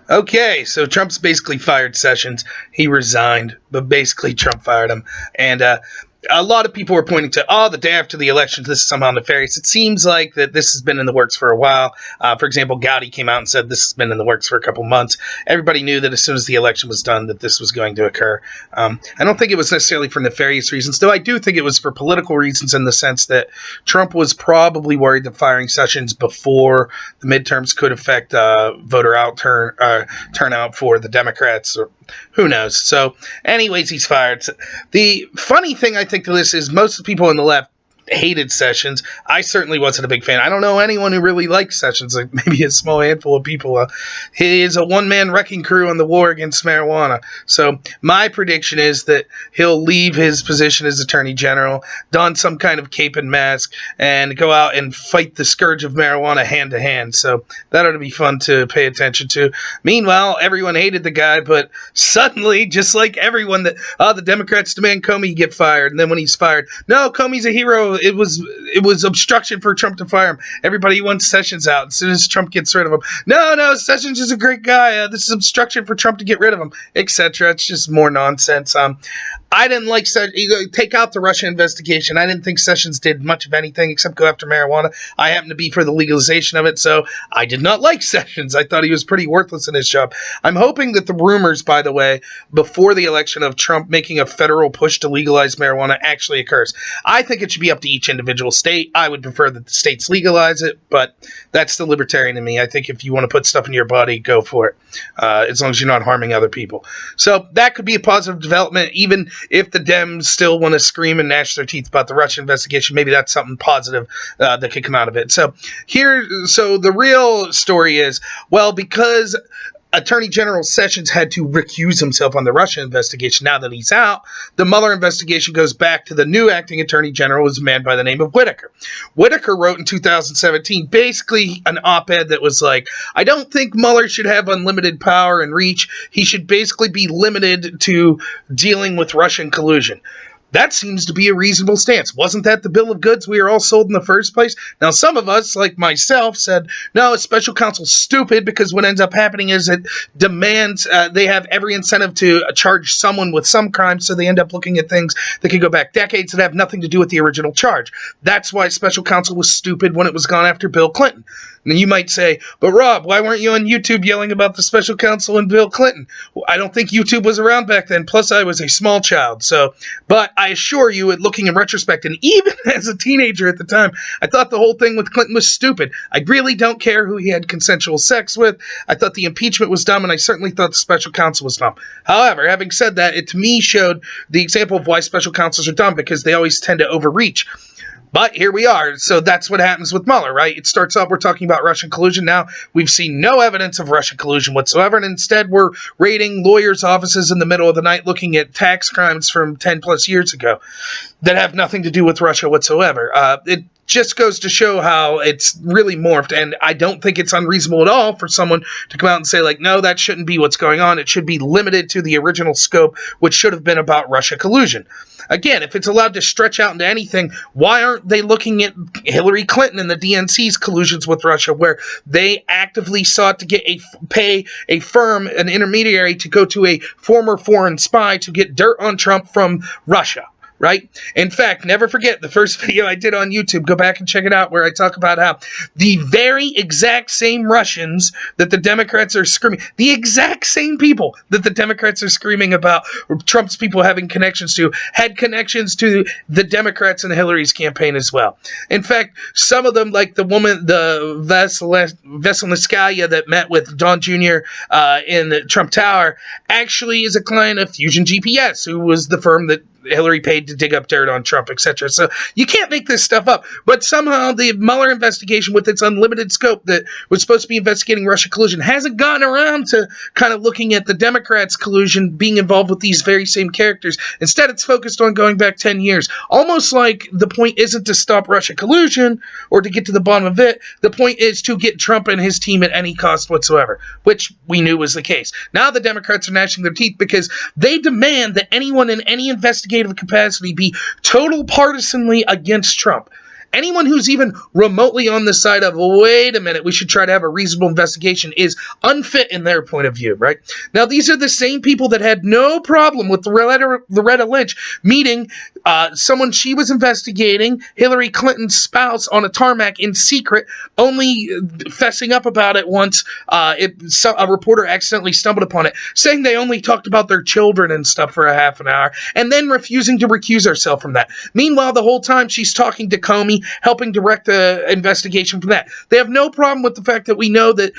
Okay, so Trump's basically fired Sessions. He resigned, but basically Trump fired him. And a lot of people were pointing to, the day after the elections, this is somehow nefarious. It seems like that this has been in the works for a while. For example, Gowdy came out and said this has been in the works for a couple months. Everybody knew that as soon as the election was done that this was going to occur. I don't think it was necessarily for nefarious reasons, though I do think it was for political reasons in the sense that Trump was probably worried that firing Sessions before the midterms could affect voter turnout for the Democrats, or who knows. So anyways, he's fired. The funny thing I think to this is most of the people on the left hated Sessions. I certainly wasn't a big fan. I don't know anyone who really liked Sessions, like maybe a small handful of people. He is a one-man wrecking crew in the war against marijuana. So my prediction is that he'll leave his position as Attorney General, don some kind of cape and mask, and go out and fight the scourge of marijuana hand to hand. So that ought to be fun to pay attention to. Meanwhile, everyone hated the guy, but suddenly, just like everyone, the Democrats demand Comey get fired, and then when he's fired, no, Comey's a hero. It was obstruction for Trump to fire him. Everybody wants Sessions out. As soon as Trump gets rid of him, no, Sessions is a great guy. This is obstruction for Trump to get rid of him, etc. It's just more nonsense. I didn't like take out the Russia investigation. I didn't think Sessions did much of anything except go after marijuana. I happen to be for the legalization of it, so I did not like Sessions. I thought he was pretty worthless in his job. I'm hoping that the rumors, by the way, before the election of Trump making a federal push to legalize marijuana actually occurs. I think it should be up to each individual state. I would prefer that the states legalize it, but that's the libertarian in me. I think if you want to put stuff in your body, go for it, as long as you're not harming other people. So that could be a positive development, even if the Dems still want to scream and gnash their teeth about the Russia investigation. Maybe that's something positive that could come out of it. So the real story is, well, because Attorney General Sessions had to recuse himself on the Russia investigation. Now that he's out, the Mueller investigation goes back to the new acting Attorney General, who was a man by the name of Whitaker. Whitaker wrote in 2017 basically an op-ed that was like, I don't think Mueller should have unlimited power and reach. He should basically be limited to dealing with Russian collusion. That seems to be a reasonable stance. Wasn't that the bill of goods we were all sold in the first place? Now, some of us, like myself, said, no, a special counsel's stupid because what ends up happening is it demands, they have every incentive to charge someone with some crime, so they end up looking at things that could go back decades that have nothing to do with the original charge. That's why special counsel was stupid when it was gone after Bill Clinton. And you might say, but Rob, why weren't you on YouTube yelling about the special counsel and Bill Clinton? Well, I don't think YouTube was around back then, plus I was a small child. But I assure you, looking in retrospect, and even as a teenager at the time, I thought the whole thing with Clinton was stupid. I really don't care who he had consensual sex with. I thought the impeachment was dumb, and I certainly thought the special counsel was dumb. However, having said that, it to me showed the example of why special counsels are dumb, because they always tend to overreach. But here we are. So that's what happens with Mueller, right? It starts off, we're talking about Russian collusion. Now we've seen no evidence of Russian collusion whatsoever. And instead, we're raiding lawyers' offices in the middle of the night looking at tax crimes from 10 plus years ago that have nothing to do with Russia whatsoever. It just goes to show how it's really morphed. And I don't think it's unreasonable at all for someone to come out and say, like, no, that shouldn't be what's going on. It should be limited to the original scope, which should have been about Russia collusion. Again, if it's allowed to stretch out into anything, why aren't they looking at Hillary Clinton and the DNC's collusions with Russia, where they actively sought to pay a firm, an intermediary, to go to a former foreign spy to get dirt on Trump from Russia? Right? In fact, never forget the first video I did on YouTube. Go back and check it out, where I talk about how the very exact same Russians that the Democrats are screaming, the exact same people that the Democrats are screaming about Trump's people having connections to, had connections to the Democrats and Hillary's campaign as well. In fact, some of them, like the woman, the Veselnitskaya that met with Don Jr. In the Trump Tower, actually is a client of Fusion GPS, who was the firm that Hillary paid to dig up dirt on Trump, etc. So you can't make this stuff up. But somehow the Mueller investigation, with its unlimited scope that was supposed to be investigating Russia collusion, hasn't gotten around to kind of looking at the Democrats' collusion being involved with these very same characters. Instead, it's focused on going back 10 years. Almost like the point isn't to stop Russia collusion or to get to the bottom of it. The point is to get Trump and his team at any cost whatsoever, which we knew was the case. Now the Democrats are gnashing their teeth because they demand that anyone in any investigation capacity be total partisanly against Trump. Anyone who's even remotely on the side of, wait a minute, we should try to have a reasonable investigation is unfit in their point of view, right? Now, these are the same people that had no problem with Loretta Lynch meeting someone she was investigating, Hillary Clinton's spouse, on a tarmac in secret, only fessing up about it once a reporter accidentally stumbled upon it, saying they only talked about their children and stuff for a half an hour, and then refusing to recuse herself from that. Meanwhile, the whole time she's talking to Comey, helping direct the investigation from that. They have no problem with the fact that we know that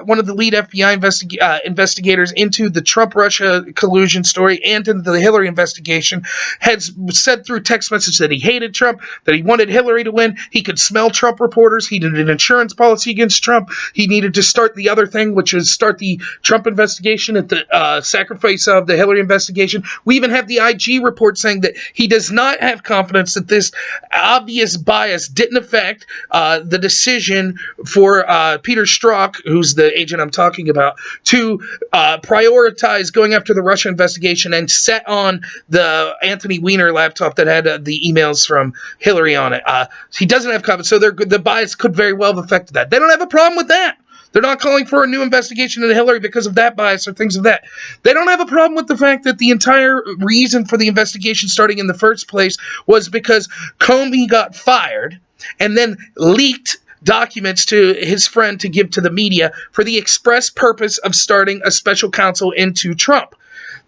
one of the lead FBI investigators into the Trump-Russia collusion story and into the Hillary investigation has said through text message that he hated Trump, that he wanted Hillary to win, he could smell Trump reporters, he needed an insurance policy against Trump, he needed to start the other thing, which is start the Trump investigation at the sacrifice of the Hillary investigation. We even have the IG report saying that he does not have confidence that this obvious bias didn't affect the decision for Peter Strzok, who's the agent I'm talking about, to prioritize going after the Russia investigation and set on the Anthony Weiner laptop that had the emails from Hillary on it. He doesn't have confidence, so the bias could very well have affected that. They don't have a problem with that. They're not calling for a new investigation into Hillary because of that bias or things of that. They don't have a problem with the fact that the entire reason for the investigation starting in the first place was because Comey got fired and then leaked documents to his friend to give to the media for the express purpose of starting a special counsel into Trump.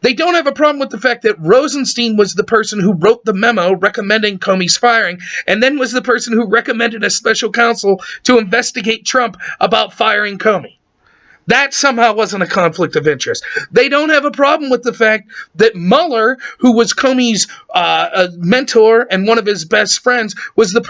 They don't have a problem with the fact that Rosenstein was the person who wrote the memo recommending Comey's firing, and then was the person who recommended a special counsel to investigate Trump about firing Comey. That somehow wasn't a conflict of interest. They don't have a problem with the fact that Mueller, who was Comey's mentor and one of his best friends, was the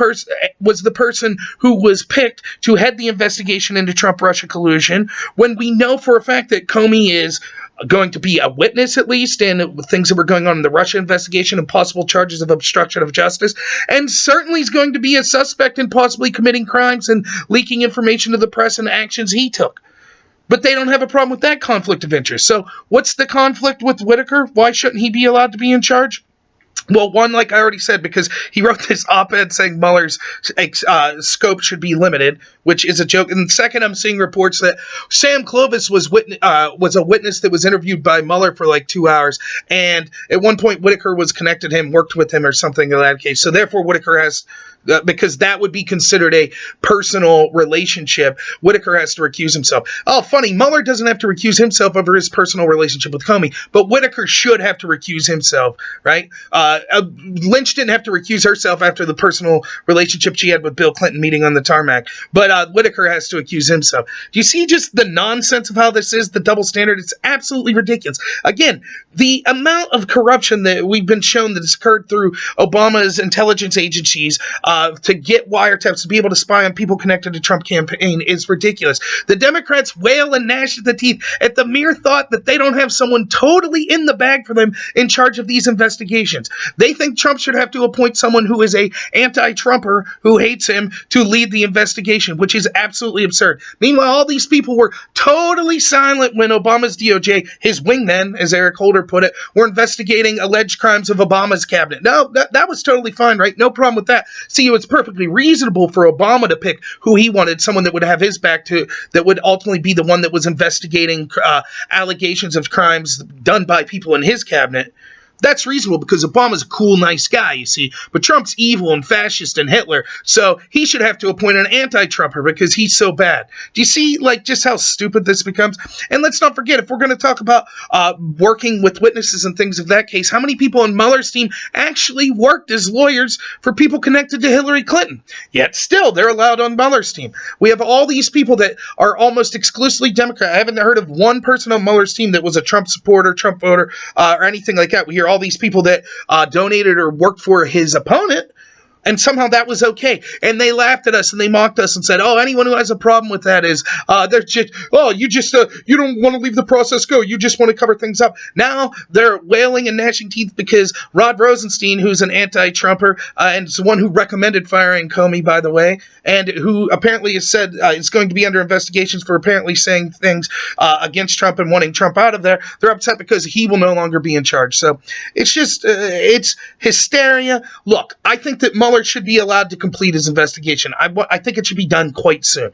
person who was picked to head the investigation into Trump-Russia collusion, when we know for a fact that Comey is going to be a witness, at least, in things that were going on in the Russia investigation and possible charges of obstruction of justice, and certainly is going to be a suspect in possibly committing crimes and leaking information to the press and actions he took. But they don't have a problem with that conflict of interest. So what's the conflict with Whitaker? Why shouldn't he be allowed to be in charge? Well, one, like I already said, because he wrote this op-ed saying Mueller's scope should be limited, which is a joke. And second, I'm seeing reports that Sam Clovis was a witness that was interviewed by Mueller for like 2 hours, and at one point Whitaker was connected to him, worked with him, or something in that case. So therefore, Whitaker has, because that would be considered a personal relationship, Whitaker has to recuse himself. Oh, funny, Mueller doesn't have to recuse himself over his personal relationship with Comey, but Whitaker should have to recuse himself, right? Lynch didn't have to recuse herself after the personal relationship she had with Bill Clinton meeting on the tarmac, but Whitaker has to accuse himself. Do you see just the nonsense of how this is, the double standard? It's absolutely ridiculous. Again, the amount of corruption that we've been shown that has occurred through Obama's intelligence agencies to get wiretaps, to be able to spy on people connected to Trump campaign is ridiculous. The Democrats wail and gnash at the teeth at the mere thought that they don't have someone totally in the bag for them in charge of these investigations. They think Trump should have to appoint someone who is a anti-Trumper who hates him to lead the investigation, which is absolutely absurd. Meanwhile, all these people were totally silent when Obama's DOJ, his wingmen, as Eric Holder put it, were investigating alleged crimes of Obama's cabinet. No, that was totally fine, right? No problem with that. See, it was perfectly reasonable for Obama to pick who he wanted, someone that would have his back to, that would ultimately be the one that was investigating allegations of crimes done by people in his cabinet. That's reasonable because Obama's a cool, nice guy, you see. But Trump's evil and fascist and Hitler, so he should have to appoint an anti-Trumper because he's so bad. Do you see, like, just how stupid this becomes? And let's not forget, if we're going to talk about working with witnesses and things of that case, how many people on Mueller's team actually worked as lawyers for people connected to Hillary Clinton? Yet still, they're allowed on Mueller's team. We have all these people that are almost exclusively Democrat. I haven't heard of one person on Mueller's team that was a Trump supporter, Trump voter, or anything like that. We hear all these people that donated or worked for his opponent, and somehow that was okay. And they laughed at us and they mocked us and said, oh, anyone who has a problem with that is, they're just, oh, you don't want to leave the process go. You just want to cover things up. Now they're wailing and gnashing teeth because Rod Rosenstein, who's an anti-Trumper, and is the one who recommended firing Comey, by the way, and who apparently has said is going to be under investigations for apparently saying things against Trump and wanting Trump out of there. They're upset because he will no longer be in charge. So it's just, it's hysteria. Look, I think that Mueller Mueller should be allowed to complete his investigation. I think it should be done quite soon.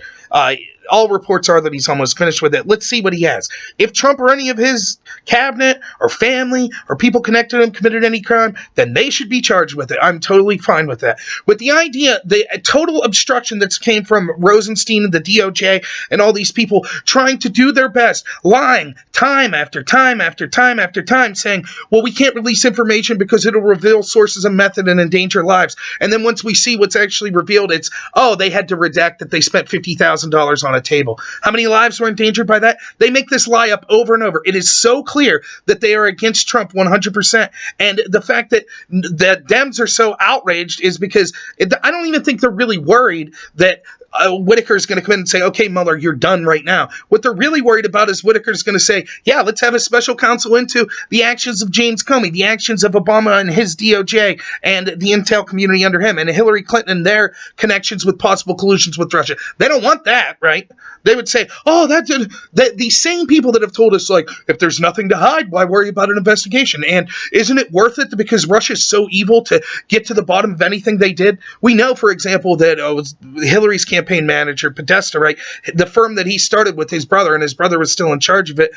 All reports are that he's almost finished with it. Let's see what he has. If Trump or any of his cabinet or family or people connected to him committed any crime, then they should be charged with it. I'm totally fine with that. With the idea, the total obstruction that's came from Rosenstein and the DOJ and all these people trying to do their best, lying time after time after time after time, saying, well, we can't release information because it'll reveal sources and method and endanger lives. And then once we see what's actually revealed, it's, oh, they had to redact that they spent $50,000 on a table. How many lives were endangered by that? They make this lie up over and over. It is so clear that they are against Trump 100%. And the fact that the Dems are so outraged is because I don't even think they're really worried that Whitaker's going to come in and say, okay, Mueller, you're done right now. What they're really worried about is Whitaker's going to say, yeah, let's have a special counsel into the actions of James Comey, the actions of Obama and his DOJ and the intel community under him, and Hillary Clinton and their connections with possible collusions with Russia. They don't want that, right? They would say, oh, the same people that have told us, like, if there's nothing to hide, why worry about an investigation? And isn't it worth it because Russia's so evil to get to the bottom of anything they did? We know, for example, that it was Hillary's campaign manager, Podesta, right? The firm that he started with his brother, and his brother was still in charge of it,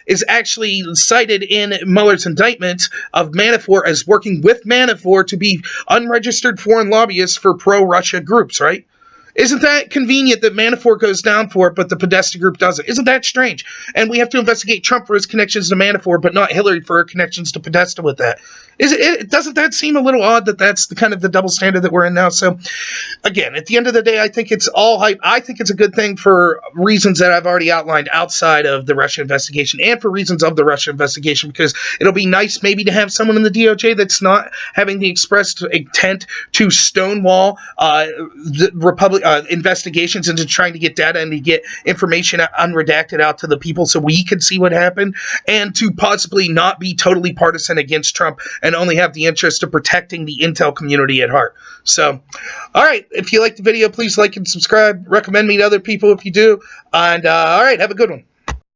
is actually cited in Mueller's indictment of Manafort as working with Manafort to be unregistered foreign lobbyists for pro-Russia groups, right? Isn't that convenient that Manafort goes down for it, but the Podesta group doesn't? Isn't that strange? And we have to investigate Trump for his connections to Manafort, but not Hillary for her connections to Podesta with that. Doesn't that seem a little odd that that's the kind of the double standard that we're in now? So, again, at the end of the day, I think it's all hype. I think it's a good thing for reasons that I've already outlined outside of the Russia investigation and for reasons of the Russia investigation, because it'll be nice maybe to have someone in the DOJ that's not having the expressed intent to stonewall the investigations into trying to get data and to get information unredacted out to the people so we can see what happened, and to possibly not be totally partisan against Trump and only have the interest of protecting the intel community at heart. So, all right, if you like the video, please like and subscribe. Recommend me to other people if you do. And all right, have a good one.